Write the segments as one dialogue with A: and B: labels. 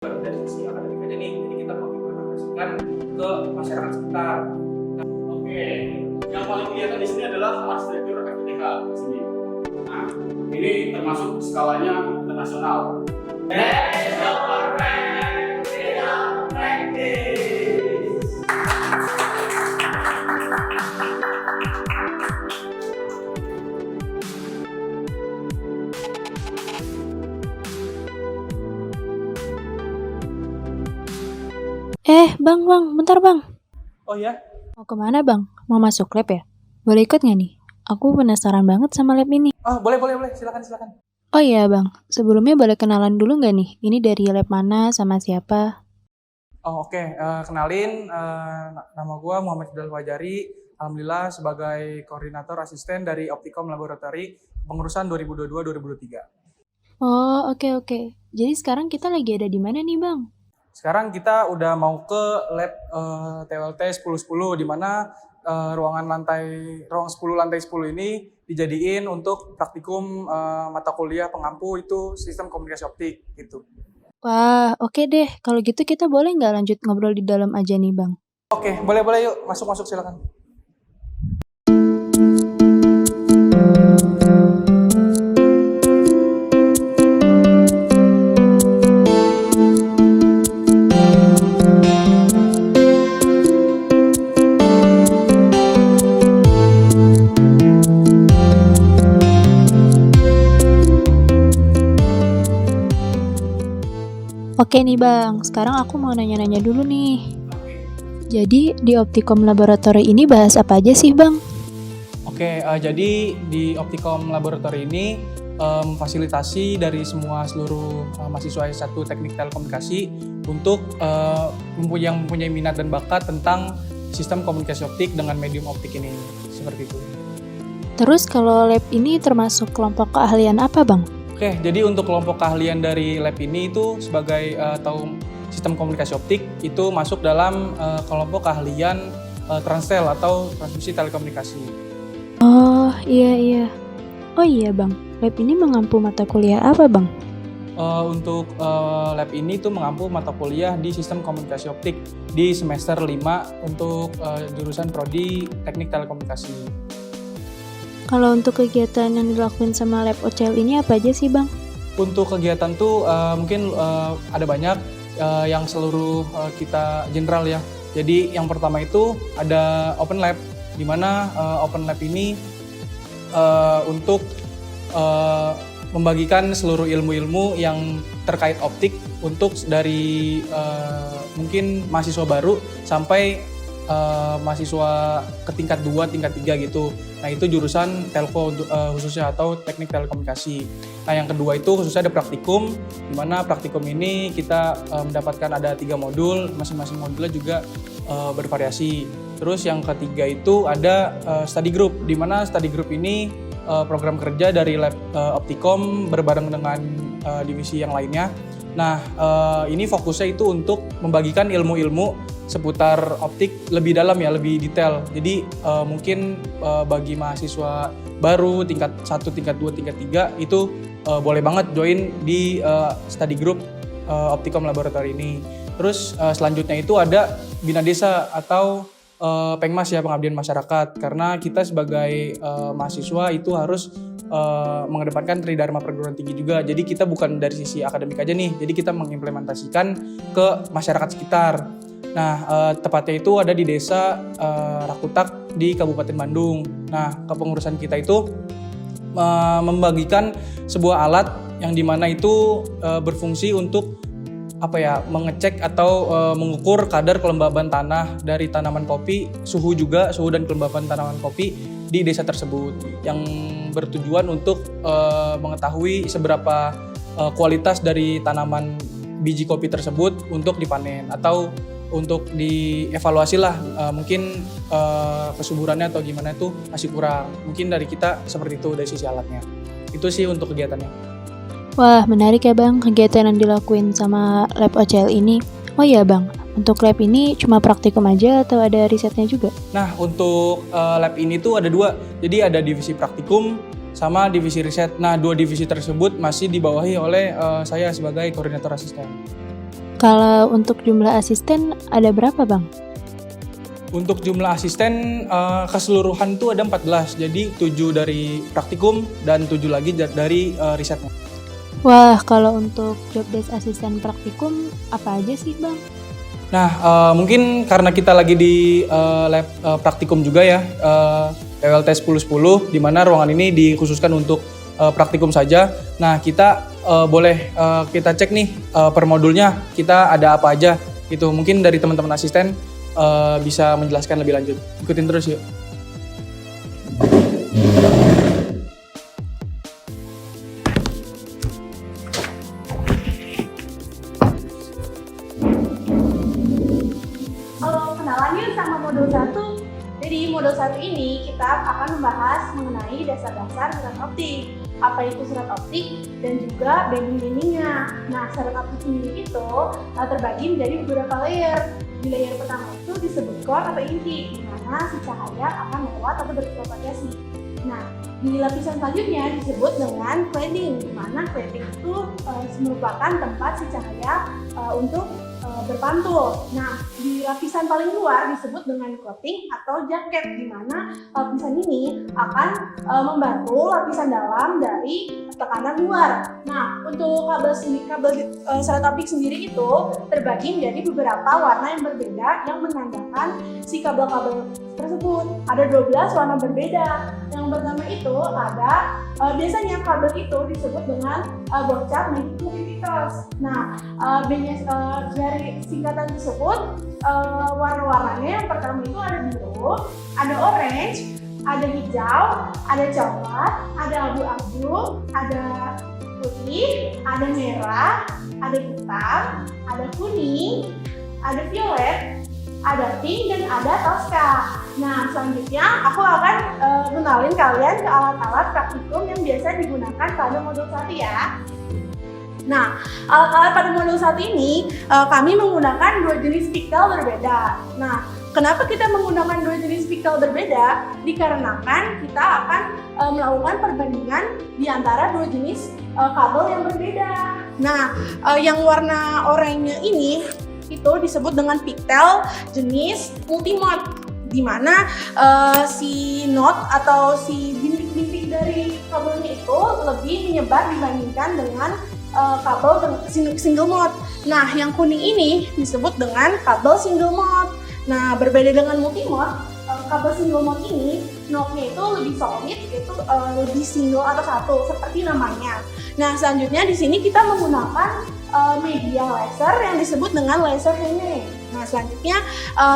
A: Dari sisi akademik aja nih, jadi kita mau implementasikan ke masyarakat sekitar.
B: Oke, yang paling kelihatan di sini adalah arsitektur FTH sendiri. Nah, ini termasuk skalanya internasional.
C: Bang, bentar bang.
A: Oh ya,
C: Mau kemana bang? Mau masuk lab ya? Boleh ikut nggak nih? Aku penasaran banget sama lab ini.
A: boleh, silakan.
C: Oh iya bang, sebelumnya boleh kenalan dulu nggak nih? Ini dari lab mana sama siapa?
A: Oke. Kenalin, nama gue Muhammad Fidal Fajari. Alhamdulillah sebagai koordinator asisten dari Optikom Laboratory pengurusan 2022-2023.
C: Oh oke. Jadi sekarang kita lagi ada di mana nih bang?
A: Sekarang kita udah mau ke lab TLT 1010 di mana ruang 10 lantai 10 ini dijadiin untuk praktikum mata kuliah pengampu itu sistem komunikasi optik gitu.
C: Wah oke deh, kalau gitu kita boleh nggak lanjut ngobrol di dalam aja nih bang?
A: Oke, boleh yuk, masuk silakan.
C: Oke nih bang, sekarang aku mau nanya-nanya dulu nih. Jadi di Optikom Laboratory ini bahas apa aja sih bang?
A: Oke, jadi di Optikom Laboratory ini memfasilitasi dari seluruh mahasiswa S1 Teknik Telekomunikasi untuk yang mempunyai minat dan bakat tentang sistem komunikasi optik dengan medium optik ini, seperti itu.
C: Terus kalau lab ini termasuk kelompok keahlian apa bang?
A: Oke, jadi untuk kelompok keahlian dari lab ini itu sebagai sistem komunikasi optik itu masuk dalam kelompok keahlian Transtel atau transmisi telekomunikasi.
C: Oh iya. Oh iya bang, lab ini mengampu mata kuliah apa bang?
A: Untuk lab ini tuh mengampu mata kuliah di sistem komunikasi optik di semester 5 untuk jurusan prodi teknik telekomunikasi.
C: Kalau untuk kegiatan yang dilakuin sama lab OCL ini apa aja sih bang?
A: Untuk kegiatan tuh mungkin ada banyak yang seluruh kita general ya. Jadi yang pertama itu ada open lab, di mana open lab ini untuk membagikan seluruh ilmu-ilmu yang terkait optik untuk dari mungkin mahasiswa baru sampai mahasiswa ke tingkat 2, tingkat 3 gitu. Nah itu jurusan telco khususnya atau teknik telekomunikasi. Nah yang kedua itu khususnya ada praktikum, di mana praktikum ini kita mendapatkan ada 3 modul, masing-masing modulnya juga bervariasi. Terus yang ketiga itu ada study group, di mana study group ini program kerja dari lab Optikom berbareng dengan divisi yang lainnya. Nah ini fokusnya itu untuk membagikan ilmu-ilmu seputar optik lebih dalam ya, lebih detail. Jadi mungkin bagi mahasiswa baru tingkat 1, tingkat 2, tingkat 3 itu boleh banget join di study group Optikom Laboratory ini. Terus selanjutnya itu ada Bina Desa atau Pengmas ya, pengabdian masyarakat. Karena kita sebagai mahasiswa itu harus mengedepankan tridharma perguruan tinggi juga. Jadi kita bukan dari sisi akademik aja nih, jadi kita mengimplementasikan ke masyarakat sekitar. Nah, tepatnya itu ada di desa Rakutak di Kabupaten Bandung. Nah, kepengurusan kita itu membagikan sebuah alat yang dimana itu berfungsi untuk mengecek atau mengukur kadar kelembaban tanah dari tanaman kopi, suhu dan kelembaban tanaman kopi di desa tersebut, yang bertujuan untuk mengetahui seberapa kualitas dari tanaman biji kopi tersebut untuk dipanen atau untuk dievaluasi lah, mungkin kesuburannya atau gimana itu masih kurang. Mungkin dari kita seperti itu dari sisi alatnya. Itu sih untuk kegiatannya.
C: Wah menarik ya bang kegiatan yang dilakuin sama lab OCL ini. Oh iya bang, untuk lab ini cuma praktikum aja atau ada risetnya juga?
A: Nah untuk lab ini tuh ada 2, jadi ada divisi praktikum sama divisi riset. Nah 2 divisi tersebut masih dibawahi oleh saya sebagai koordinator asisten.
C: Kalau untuk jumlah asisten ada berapa Bang?
A: Untuk jumlah asisten keseluruhan itu ada 14, jadi 7 dari praktikum dan 7 lagi dari risetnya.
C: Wah, kalau untuk job desk asisten praktikum apa aja sih Bang?
A: Nah, mungkin karena kita lagi di lab praktikum juga ya, PWLT 1010, di mana ruangan ini dikhususkan untuk praktikum saja. Nah, kita boleh kita cek nih per modulnya kita ada apa aja gitu. Mungkin dari teman-teman asisten bisa menjelaskan lebih lanjut. Ikutin terus yuk.
D: Kenalan yuk sama modul 1. Jadi modul 1 ini kita akan membahas mengenai dasar-dasar serat optik. Apa itu serat optik dan juga bending-bendingnya. Nah, serat optik sendiri itu terbagi menjadi beberapa layer. Di layer pertama itu disebut core atau inti, di mana si cahaya akan lewat atau berpropagasi. Nah, di lapisan selanjutnya disebut dengan cladding, di mana cladding itu merupakan tempat si cahaya untuk berpantul. Nah, di lapisan paling luar disebut dengan coating atau jaket, di mana lapisan ini akan membantu lapisan dalam dari tekanan luar. Nah, untuk kabel serat optik sendiri itu terbagi menjadi beberapa warna yang berbeda yang menandakan si kabel-kabel tersebut. Ada 12 warna berbeda. Yang pertama itu ada biasanya kabel itu disebut dengan bocap multivitos. Nah, dari singkatan tersebut warna-warnanya yang pertama itu ada biru, ada orange, ada hijau, ada coklat, ada abu-abu, ada putih, ada merah, ada hitam, ada kuning, ada violet, ada pink, dan ada toska. Nah, selanjutnya aku akan kenalin kalian ke alat-alat praktikum yang biasa digunakan pada modul 1 ya. Nah, alat-alat pada modul 1 ini kami menggunakan 2 jenis pixel berbeda. Nah, kenapa kita menggunakan 2 jenis pixel berbeda? Dikarenakan kita akan melakukan perbandingan di antara 2 jenis kabel yang berbeda. Nah, yang warna oranye ini itu disebut dengan pixel jenis multimode, di mana si knot atau si bintik-bintik dari kabelnya itu lebih menyebar dibandingkan dengan kabel single mode. Nah, yang kuning ini disebut dengan kabel single mode. Nah, berbeda dengan multimode, kabel single mode ini knotnya itu lebih solid, itu lebih single atau satu seperti namanya. Nah, selanjutnya di sini kita menggunakan media laser yang disebut dengan laser hanging. Nah, selanjutnya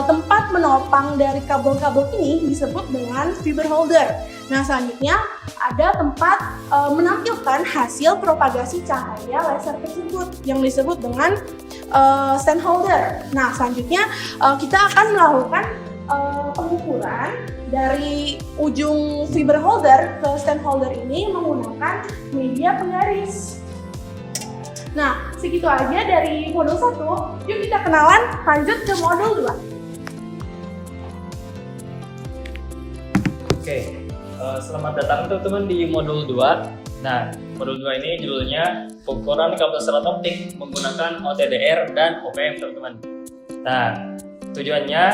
D: tempat menopang dari kabel-kabel ini disebut dengan fiber holder. Nah, selanjutnya ada tempat menampilkan hasil propagasi cahaya laser tersebut yang disebut dengan stand holder. Nah, selanjutnya kita akan melakukan pengukuran dari ujung fiber holder ke stand holder ini menggunakan media penggaris. Nah, segitu aja dari modul 1. Yuk kita kenalan, lanjut ke modul 2.
E: Oke, selamat datang teman-teman di modul 2. Nah, modul 2 ini judulnya pengukuran kabel serat optik menggunakan OTDR dan OPM, teman-teman. Nah, tujuannya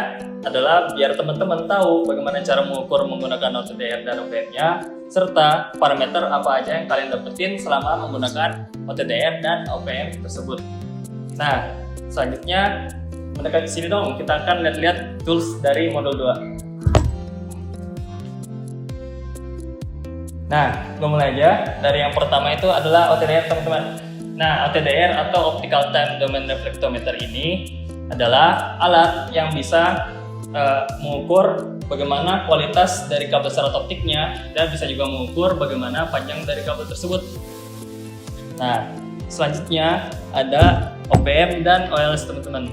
E: adalah biar teman-teman tahu bagaimana cara mengukur menggunakan OTDR dan OPM-nya, serta parameter apa aja yang kalian dapetin selama menggunakan OTDR dan OPM tersebut. Nah, selanjutnya mendekat di sini dong, kita akan lihat-lihat tools dari modul 2. Nah, gue mulai aja. Dari yang pertama itu adalah OTDR, teman-teman. Nah, OTDR atau Optical Time Domain Reflectometer ini adalah alat yang bisa mengukur bagaimana kualitas dari kabel serat optiknya dan bisa juga mengukur bagaimana panjang dari kabel tersebut. Nah, selanjutnya ada OPM dan OLS, teman-teman.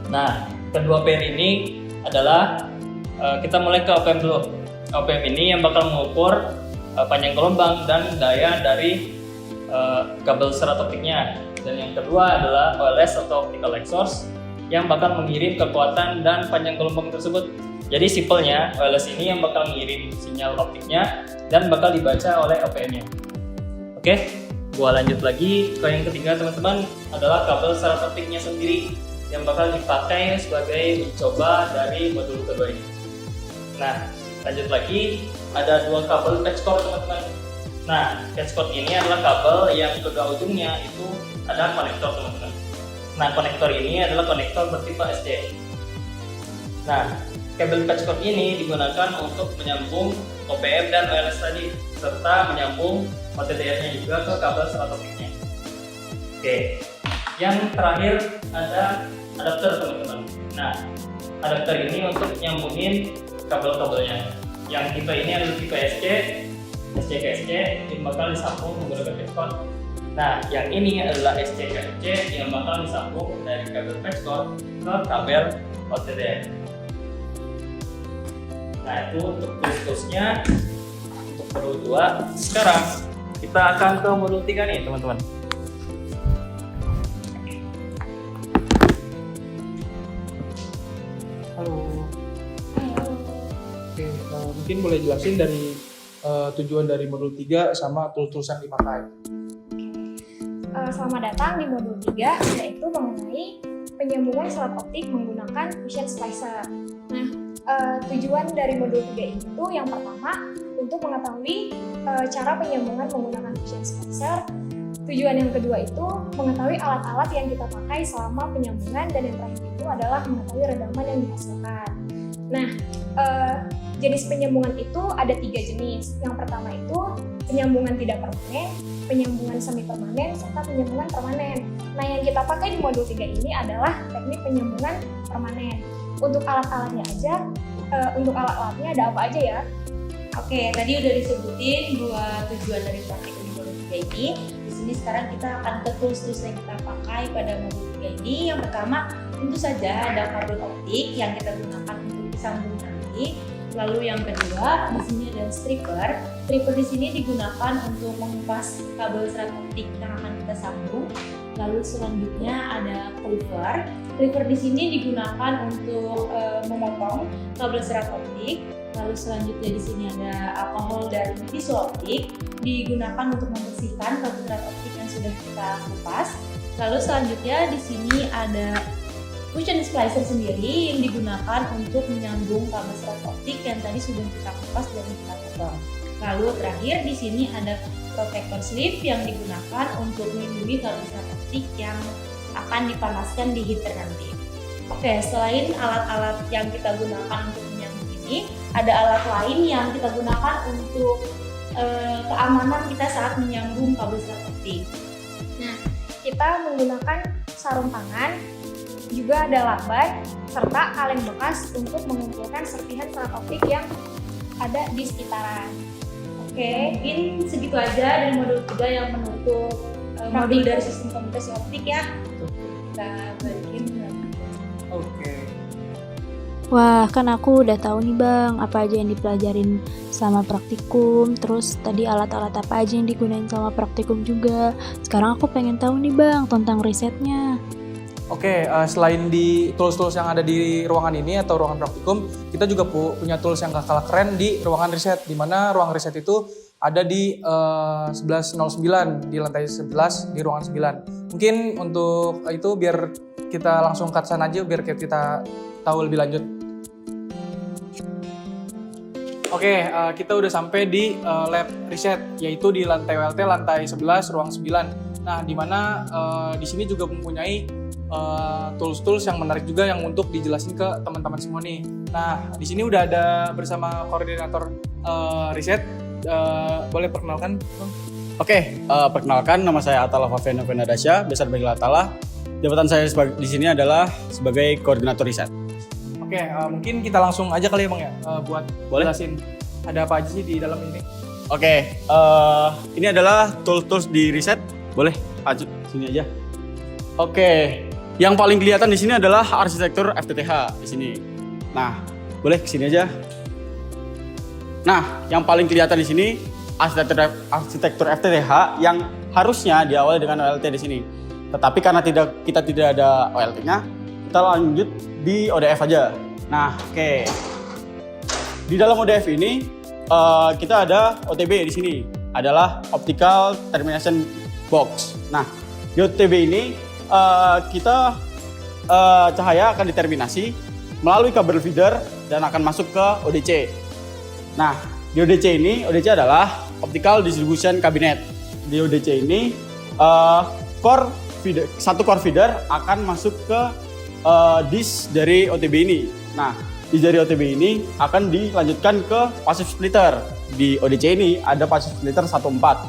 E: Nah, kedua pair ini adalah kita mulai ke OPM dulu. OPM ini yang bakal mengukur panjang gelombang dan daya dari kabel serat optiknya. Dan yang kedua adalah OLS atau Optical Light Source yang bakal mengirim kekuatan dan panjang gelombang tersebut. Jadi simpelnya OLS ini yang bakal mengirim sinyal optiknya dan bakal dibaca oleh OPM-nya. Oke. Gua lanjut lagi ke yang ketiga teman-teman, adalah kabel serat optiknya sendiri yang bakal dipakai sebagai uji coba dari modul kedua ini. Nah, lanjut lagi, ada 2 kabel patchcord teman-teman. Nah, patchcord ini adalah kabel yang kedua ujungnya itu ada konektor teman-teman. Nah, konektor ini adalah konektor bertipe SC. Nah, kabel patchcord ini digunakan untuk menyambung OPM dan OLS tadi, serta menyambung OTDR-nya juga ke kabel serat optiknya. Oke, yang terakhir ada adapter teman-teman. Nah, adapter ini untuk nyambungin kabel-kabelnya. Yang tipe ini adalah tipe SC ke SC yang bakal disambung menggunakan patchcord. Nah, yang ini adalah SC ke SC yang bakal disambung dari kabel patchcord ke kabel OTDR. Nah, itu untuk tools-toolsnya untuk modul 2. Sekarang kita akan ke modul 3 nih teman-teman.
A: Halo. Oke, mungkin boleh jelasin dari tujuan dari modul 3 sama tools-tools yang dipakai.
D: Selamat datang di modul 3, yaitu mengenai penyambungan serat optik menggunakan Vision Splicer. Nah, tujuan dari modul 3 itu yang pertama untuk mengetahui cara penyambungan menggunakan Vision Splicer. Tujuan yang kedua itu mengetahui alat-alat yang kita pakai selama penyambungan, dan yang terakhir itu adalah mengetahui redaman yang dihasilkan. Nah, jenis penyambungan itu ada 3 jenis. Yang pertama itu penyambungan tidak permanen, penyambungan semi permanen, serta penyambungan permanen. Nah, yang kita pakai di modul 3 ini adalah teknik penyambungan permanen. Untuk alat-alatnya ada apa aja ya?
F: Oke, tadi udah disebutin 2 tujuan dari praktikum di modul 3 ini. Di sini sekarang kita akan ke tools-tools yang kita pakai pada modul 3 ini. Yang pertama, tentu saja ada kabel optik yang kita gunakan untuk disambung nanti. Lalu yang kedua, di sini ada stripper. Stripper di sini digunakan untuk mengupas kabel serat optik yang akan kita sambung. Lalu selanjutnya ada cleaver. Cleaver di sini digunakan untuk memotong kabel serat optik. Lalu selanjutnya di sini ada alkohol dan tisu optik, digunakan untuk membersihkan kabel serat optik yang sudah kita kupas. Lalu selanjutnya di sini ada Vision Splicer sendiri yang digunakan untuk menyambung kabel serat optik yang tadi sudah kita kupas dan kita potong. Lalu terakhir di sini ada protector sleeve yang digunakan untuk melindungi kabel serat optik yang akan dipanaskan di heater nanti. Oke, selain alat-alat yang kita gunakan untuk menyambung ini, ada alat lain yang kita gunakan untuk keamanan kita saat menyambung kabel serat optik.
D: Nah, kita menggunakan sarung tangan, juga ada lakban, serta kaleng bekas untuk mengumpulkan serpihan serat optik yang ada di sekitaran.
F: Oke, mungkin segitu aja dari modul 3 yang menutup modul dari sistem komunikasi optik ya. Kita balikin.
A: Oke.
C: Wah, kan aku udah tahu nih Bang, apa aja yang dipelajarin sama praktikum, terus tadi alat-alat apa aja yang digunain sama praktikum juga. Sekarang aku pengen tahu nih Bang, tentang risetnya.
A: Oke, selain di tools-tools yang ada di ruangan ini atau ruangan praktikum, kita juga punya tools yang gak kalah keren di ruangan riset, di mana ruang riset itu ada di 1109, di lantai 11 di ruangan 9. Mungkin untuk itu biar kita langsung ke sana aja, biar kita tahu lebih lanjut. Oke, kita udah sampai di lab riset, yaitu di lantai WLT, lantai 11, ruang 9. Nah, di mana di sini juga mempunyai tools-tools yang menarik juga yang untuk dijelasin ke teman-teman semua nih. Nah, di sini udah ada bersama koordinator riset. Boleh perkenalkan, Bang?
B: Oke, perkenalkan nama saya Atala Fafian Novendadasya, biasa dipanggil Atala. Jabatan saya di sini adalah sebagai koordinator riset.
A: Oke, mungkin kita langsung aja kali ya Bang ya, buat
B: Boleh.
A: jelasin ada apa aja sih di dalam ini.
B: Oke, ini adalah tools di riset. Boleh, lanjut sini aja. Oke, yang paling kelihatan di sini adalah arsitektur FTTH di sini. Nah, boleh kesini aja. Nah, yang paling kelihatan di sini arsitektur FTTH yang harusnya diawali dengan OLT di sini. Tetapi karena kita tidak ada OLT-nya, kita lanjut di ODF aja. Nah, oke. Di dalam ODF ini kita ada OTB di sini, adalah Optical Termination box. Nah, di OTB ini kita cahaya akan diterminasi melalui kabel feeder dan akan masuk ke ODC. Nah, di ODC ini, ODC adalah Optical Distribution Cabinet. Di ODC ini, satu core feeder akan masuk ke disk dari OTB ini. Nah, di dari OTB ini akan dilanjutkan ke passive splitter. Di ODC ini ada passive splitter 1/4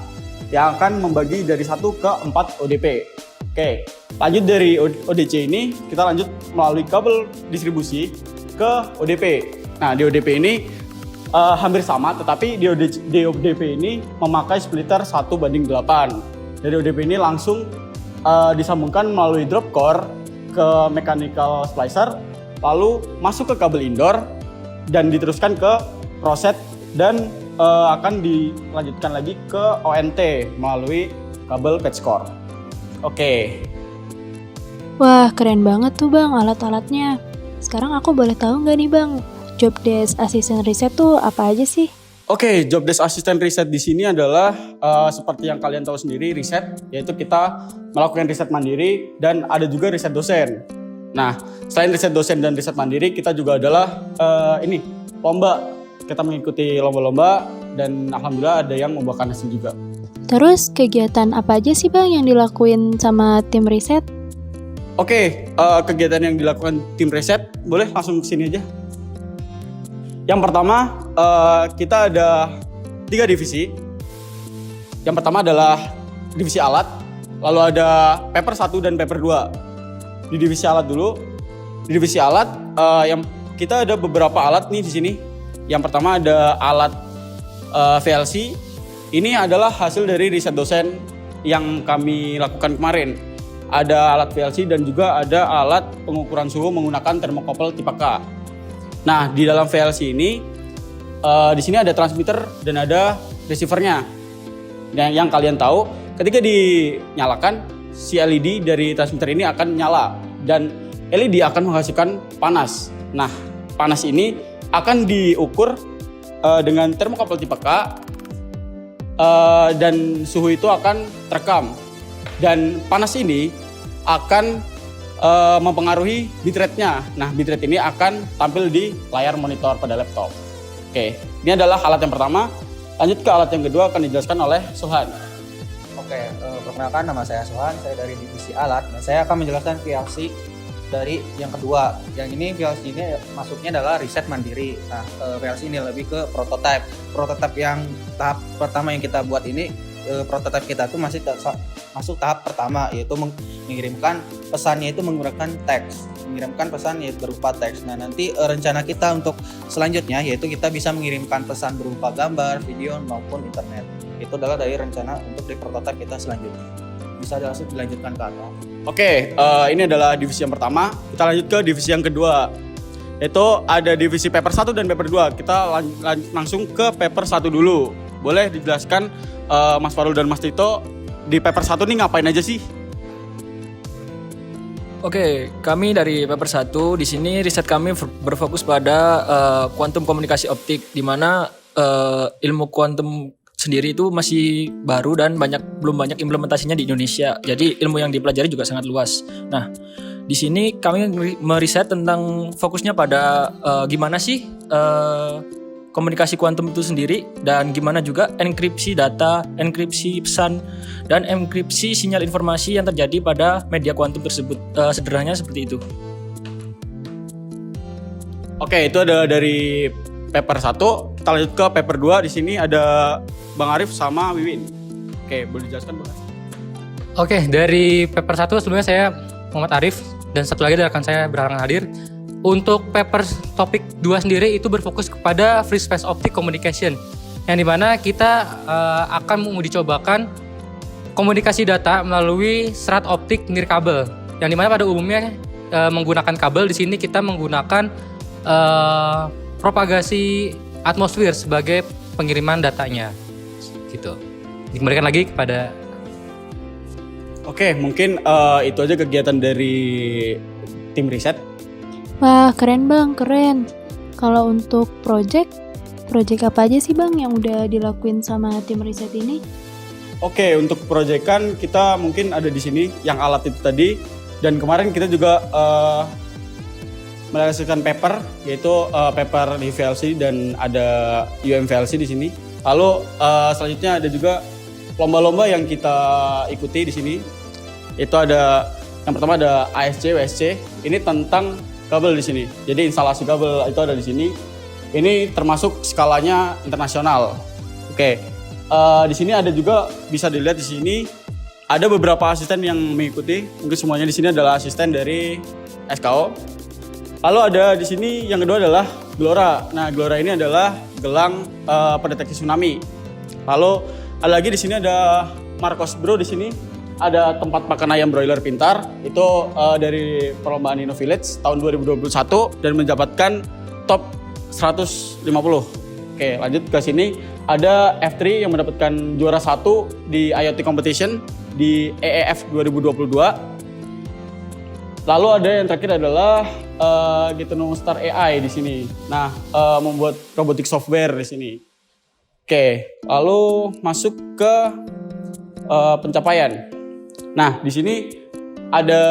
B: yang akan membagi dari 1 ke 4 ODP. Oke, lanjut dari ODC ini kita lanjut melalui kabel distribusi ke ODP. Nah, di ODP ini hampir sama, tetapi di ODP ini memakai splitter 1:8. Dari ODP ini langsung disambungkan melalui drop core ke mechanical splicer, lalu masuk ke kabel indoor dan diteruskan ke proset dan akan dilanjutkan lagi ke ONT melalui kabel patch core. Oke.
C: Wah, keren banget tuh Bang alat-alatnya. Sekarang aku boleh tahu nggak nih Bang, job desk asisten riset tuh apa aja sih?
B: Oke, job desk asisten riset di sini adalah seperti yang kalian tahu sendiri, riset, yaitu kita melakukan riset mandiri dan ada juga riset dosen. Nah, selain riset dosen dan riset mandiri, kita juga adalah lomba. Kita mengikuti lomba-lomba dan alhamdulillah ada yang membuahkan hasil juga.
C: Terus kegiatan apa aja sih Bang yang dilakuin sama tim riset?
B: Oke, kegiatan yang dilakukan tim riset, boleh langsung ke sini aja. Yang pertama, kita ada 3 divisi. Yang pertama adalah divisi alat, lalu ada paper 1 dan paper 2. Di divisi alat dulu. Di divisi alat, yang kita ada beberapa alat nih di sini. Yang pertama ada alat VLC. Ini adalah hasil dari riset dosen yang kami lakukan kemarin. Ada alat VLC dan juga ada alat pengukuran suhu menggunakan thermocouple tipe K. Nah, di dalam VLC ini di sini ada transmitter dan ada receivernya. Yang kalian tahu, ketika dinyalakan si LED dari transmitter ini akan nyala dan LED akan menghasilkan panas. Nah, panas ini akan diukur dengan thermocouple tipe K dan suhu itu akan terekam. Dan panas ini akan mempengaruhi bitrate-nya. Nah, bitrate ini akan tampil di layar monitor pada laptop. Oke, ini adalah alat yang pertama. Lanjut ke alat yang kedua akan dijelaskan oleh Suhan.
G: Oke, perkenalkan nama saya Suhan, saya dari divisi alat. Nah, saya akan menjelaskan VLC dari yang kedua. Yang ini VLC ini masuknya adalah riset mandiri. Nah, VLC ini lebih ke prototype. Prototype yang tahap pertama yang kita buat ini, prototype kita tuh masih masuk tahap pertama, yaitu mengirimkan pesannya itu menggunakan teks. Mengirimkan pesan yaitu berupa teks. Nah, nanti rencana kita untuk selanjutnya yaitu kita bisa mengirimkan pesan berupa gambar, video maupun internet. Itu adalah dari rencana untuk di prototype kita selanjutnya. Bisa langsung dilanjutkan ke atas.
B: Oke, ini adalah divisi yang pertama. Kita lanjut ke divisi yang kedua. Yaitu ada divisi paper 1 dan paper 2. Kita langsung ke paper 1 dulu. Boleh dijelaskan Mas Farul dan Mas Tito, di paper 1 nih ngapain aja sih?
E: Oke, kami dari paper 1 di sini riset kami berfokus pada kuantum komunikasi optik, di mana ilmu kuantum sendiri itu masih baru dan belum banyak implementasinya di Indonesia. Jadi ilmu yang dipelajari juga sangat luas. Nah, di sini kami meriset tentang fokusnya pada gimana sih komunikasi kuantum itu sendiri dan gimana juga enkripsi data, enkripsi pesan, dan enkripsi sinyal informasi yang terjadi pada media kuantum tersebut. Sederhananya seperti itu.
B: Oke, itu ada dari paper 1. Kita lanjut ke paper 2. Di sini ada Bang Arif sama Wiwin. Oke, boleh dijelaskan Bang?
H: Oke, dari paper 1 sebelumnya saya Muhammad Arif dan satu lagi rekan saya berhalangan hadir. Untuk paper topik 2 sendiri itu berfokus kepada free space optic communication, yang dimana kita akan menguji cobakan komunikasi data melalui serat optik nirkabel, yang dimana pada umumnya menggunakan kabel. Di sini kita menggunakan propagasi atmosfer sebagai pengiriman datanya, gitu. Dikembalikan lagi kepada.
B: Oke, mungkin itu aja kegiatan dari tim riset.
C: Wah, keren Bang, keren. Kalau untuk project apa aja sih Bang yang udah dilakuin sama tim riset ini?
B: Oke, untuk proyekan kita mungkin ada di sini yang alat itu tadi, dan kemarin kita juga merealisasikan paper, yaitu paper di VLC dan ada UMVLC di sini. Lalu selanjutnya ada juga lomba-lomba yang kita ikuti di sini. Itu ada yang pertama ada ASC, WSC. Ini tentang kabel di sini. Jadi instalasi kabel itu ada di sini. Ini termasuk skalanya internasional. Oke. Di sini ada juga bisa dilihat di sini ada beberapa asisten yang mengikuti. Mungkin semuanya di sini adalah asisten dari SKO. Lalu ada di sini yang kedua adalah Glora. Nah, Glora ini adalah gelang pendeteksi tsunami. Lalu ada lagi di sini ada Marcos Bro di sini. Ada tempat makan ayam broiler pintar. Itu dari perlombaan Inno Village tahun 2021 dan mendapatkan top 150. Oke, lanjut ke sini. Ada F3 yang mendapatkan juara 1 di IoT Competition di EEF 2022. Lalu ada yang terakhir adalah Getono Star AI di sini. Nah, membuat robotik software di sini. Oke, lalu masuk ke pencapaian. Nah, di sini ada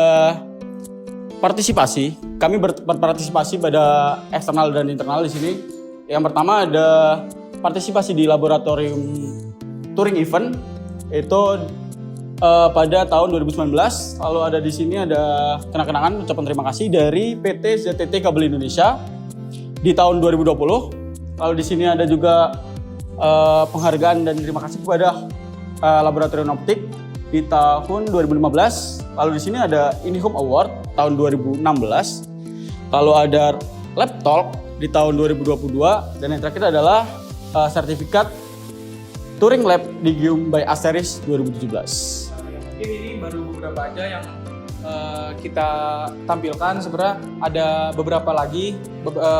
B: partisipasi. Kami berpartisipasi pada eksternal dan internal di sini. Yang pertama ada partisipasi di laboratorium Turing Event itu pada tahun 2019. Lalu ada di sini ada kenang-kenangan ucapan terima kasih dari PT ZTT Kabel Indonesia di tahun 2020. Lalu di sini ada juga penghargaan dan terima kasih kepada Laboratorium Optik di tahun 2015. Lalu di sini ada IndiHome Award tahun 2016. Lalu ada Lab Talk di tahun 2022 dan yang terakhir adalah sertifikat Turing Lab di Gium by Asteris 2017.
A: Mungkin ini baru beberapa aja yang kita tampilkan. Sebenarnya ada beberapa lagi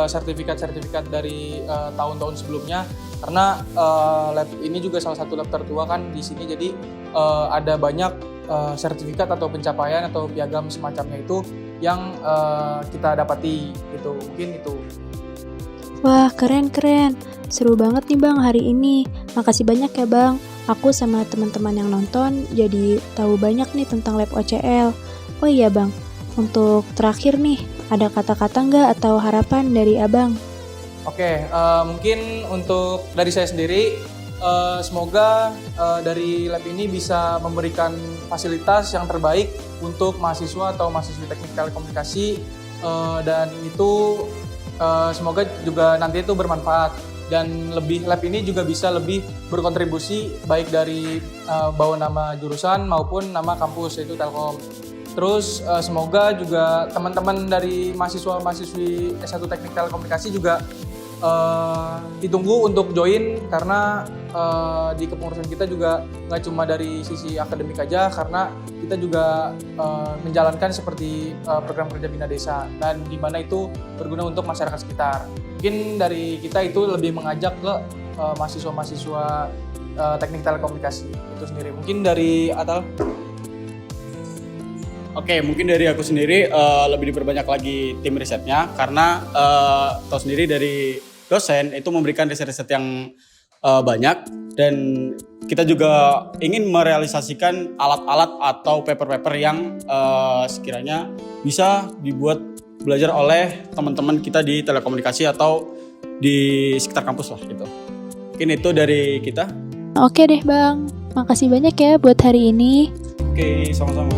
A: sertifikat-sertifikat dari tahun-tahun sebelumnya, karena lab ini juga salah satu lab tertua kan di sini. Jadi ada banyak sertifikat atau pencapaian atau piagam semacamnya itu yang kita dapati gitu. Mungkin itu.
C: Wah, keren-keren. Seru banget nih Bang hari ini. Makasih banyak ya Bang. Aku sama teman-teman yang nonton jadi tahu banyak nih tentang lab OCL. Oh iya Bang, untuk terakhir nih, ada kata-kata nggak atau harapan dari Abang?
A: Oke, mungkin untuk dari saya sendiri, semoga dari lab ini bisa memberikan fasilitas yang terbaik untuk mahasiswa atau mahasiswi teknik telekomunikasi, dan itu semoga juga nanti itu bermanfaat dan lab ini juga bisa lebih berkontribusi baik dari bawa nama jurusan maupun nama kampus yaitu Telkom. Terus semoga juga teman-teman dari mahasiswa-mahasiswi S1 Teknik Telekomunikasi juga ditunggu untuk join, karena di kepengurusan kita juga nggak cuma dari sisi akademik aja, karena kita juga menjalankan seperti program kerja Bina Desa dan di mana itu berguna untuk masyarakat sekitar. Mungkin dari kita itu lebih mengajak ke mahasiswa-mahasiswa teknik telekomunikasi itu sendiri. Mungkin dari Atal?
B: Oke, mungkin dari aku sendiri lebih diperbanyak lagi tim risetnya, karena tahu sendiri dari dosen itu memberikan riset-riset yang banyak, dan kita juga ingin merealisasikan alat-alat atau paper-paper yang sekiranya bisa dibuat belajar oleh teman-teman kita di telekomunikasi atau di sekitar kampus lah gitu. Mungkin itu dari kita.
C: Oke deh Bang, makasih banyak ya buat hari ini.
B: Oke, sama-sama.